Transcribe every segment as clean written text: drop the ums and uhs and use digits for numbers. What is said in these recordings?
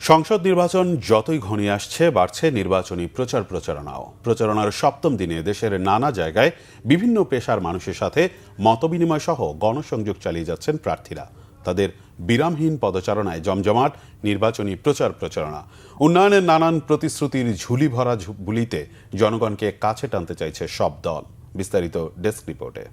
সংসদ নির্বাচন যতই ঘনিয়ে আসছে বাড়ছে নির্বাচনী প্রচারণাও। প্রচারণার সপ্তম দিনে দেশের নানা জায়গায় বিভিন্ন পেশার মানুষের সাথে মতবিনিময় সহ গণসংযোগ চালিয়ে যাচ্ছেন প্রার্থীরা। তাদের বিরামহীন পদচারণায় জমজমাট নির্বাচনী প্রচারণা। উন্নয়নের নানান প্রতিশ্রুতির ঝুলি ভরা ঝুলিতে জনগণকে কাছে টানতে চাইছে সব দল। বিস্তারিত ডেস্ক রিপোর্টে।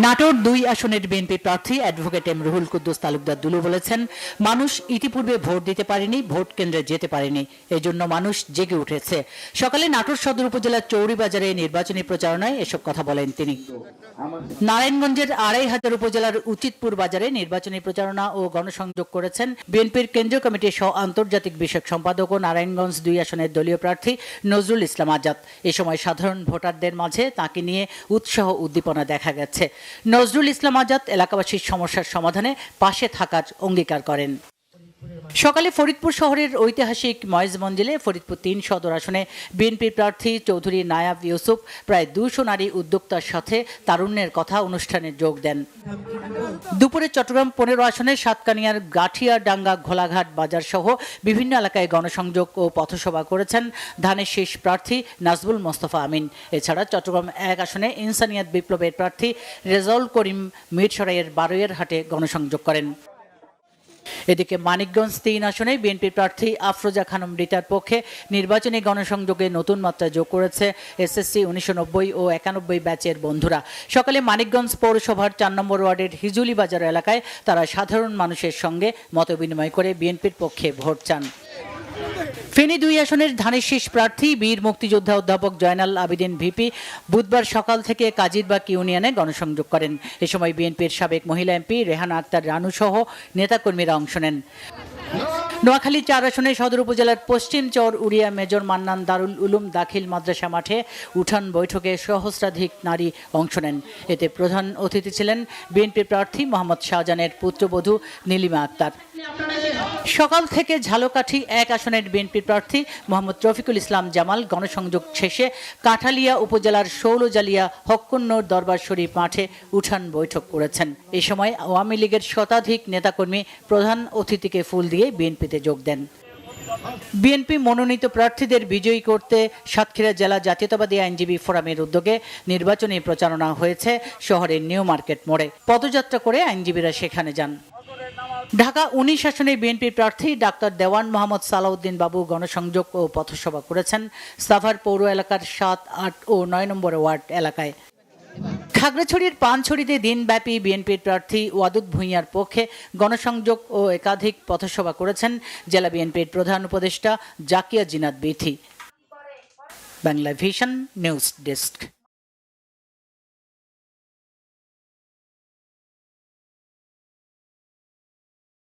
নাটোর ২ আসনের বিএনপি প্রার্থী অ্যাডভোকেট এম রুহুল কুদ্দুস তালুকদার দুলু বলেছেন, মানুষ ইতিপূর্বে ভোট দিতে পারেনি, ভোট কেন্দ্রে যেতে পারেনি, এজন্য মানুষ জেগে উঠেছে। সকালে নাটোর সদর উপজেলার চৌরিবাজারে নির্বাচনী প্রচারণায় এসব কথা বলেন তিনি। নারায়ণগঞ্জের ২৫০০ উপজেলার উচিতপুর বাজারে নির্বাচনী প্রচারণা ও গণসংযোগ করেছেন বিএনপির কেন্দ্রীয় কমিটির সহ আন্তর্জাতিক বিষয়ক সম্পাদক ও নারায়ণগঞ্জ ২ আসনের দলীয় প্রার্থী নজরুল ইসলাম আজাদ। এ সময় সাধারণ ভোটারদের মাঝে তাকে নিয়ে উৎসাহ উদ্দীপনা দেখা গেছে। নজরুল ইসলাম আজাদ এলাকাবাসীর সমস্যার সমাধানে পাশে থাকার অঙ্গীকার করেন। সকালে ফরিদপুর শহরের ঐতিহাসিক ময়েজ মঞ্জিলে ফরিদপুর ৩ সদর আসনে বিএনপি প্রার্থী চৌধুরী নায়াব ইউসুফ প্রায় ২০০ নারী উদ্যোক্তার সাথে তারুণ্যের কথা অনুষ্ঠানে যোগ দেন। দুপুরে চট্টগ্রাম ১৫ আসনে সাতকানিয়ার গাঠিয়াডাঙ্গা ঘোলাঘাট বাজার সহ বিভিন্ন এলাকায় গণসংযোগ ও পথসভা করেছেন ধানের শীষ প্রার্থী নাজবুল মোস্তফা আমিন। এছাড়া চট্টগ্রাম ১ আসনে ইনসানিয়াত বিপ্লবের প্রার্থী রেজাউল করিম মিরসরাইয়ের বারৈয়ার হাটে গণসংযোগ করেন। এদিকে মানিকগঞ্জ ৩ আসনে বিএনপি প্রার্থী আফরোজা খানম রিতার পক্ষে নির্বাচনী গণসংযোগে নতুন মাত্রা যোগ করেছে এসএসসি ১৯৯০ ও ৯১ ব্যাচের বন্ধুরা। সকালে মানিকগঞ্জ পৌরসভার ৪ নম্বর ওয়ার্ডের হিজুলি বাজার এলাকায় তারা সাধারণ মানুষের সঙ্গে মতবিনিময় করে বিএনপির পক্ষে ভোট চান। ফেনী ২ আসনের ধানের শীষ প্রার্থী বীর মুক্তিযোদ্ধা অধ্যাপক জয়নাল আবেদিন ভিপি বুধবার সকাল থেকে কাজিরবাগ ইউনিয়নে গণসংযোগ করেন। এ সময় বিএনপির সাবেক মহিলা এমপি রেহানা আক্তার রানু সহ নেতাকর্মীরা অংশ নেন। নোয়াখালী ৪ আসনে সদর উপজেলার পশ্চিম চর উড়িয়া মেজর মান্নান দারুল উলুম দাখিল মাদ্রাসা মাঠে উঠান বৈঠকে সহস্রাধিক নারী অংশ নেন। এতে প্রধান অতিথি ছিলেন বিএনপি প্রার্থী মোহাম্মদ শাহজাহানের পুত্রবধূ নীলিমা আক্তার। সকাল থেকে ঝালকাঠি ১ আসনের বিএনপি প্রার্থী মোহাম্মদ রফিকুল ইসলাম জামাল গণসংযোগ শেষে কাঠালিয়া উপজেলার শৌলজালিয়া হক্কুন্নর দরবার শরীফ মাঠে উঠান বৈঠক করেছেন। এ সময় আওয়ামী লীগের শতাধিক নেতাকর্মী প্রধান অতিথিকে ফুল দিয়ে বিএনপিতে যোগ দেন। বিএনপি মনোনীত প্রার্থীদের বিজয়ী করতে সাতক্ষীরা জেলা জাতীয়তাবাদী আইনজীবী ফোরামের উদ্যোগে নির্বাচনী প্রচারণা হয়েছে শহরের নিউ মার্কেট মোড়ে। পদযাত্রা করে আইনজীবীরা সেখানে যান। ঢাকা ১৯ আসনে বিএনপি প্রার্থী ডাক্তার দেওয়ান মোহাম্মদ সালাউদ্দিন বাবু গণসংযোগ ও পথসভা করেছেন সাভার পৌর এলাকার ৭, ৮ ও ৯ নম্বর ওয়ার্ড এলাকায়। খাগড়াছড়ির পানছড়িতে দিনব্যাপী বিএনপির প্রার্থী ওয়াদুদ ভূঁইয়ার পক্ষে গণসংযোগ ও একাধিক পথসভা করেছেন জেলা বিএনপির প্রধান উপদেষ্টা Zakia Zinat Bithi. Bangla vision news desk.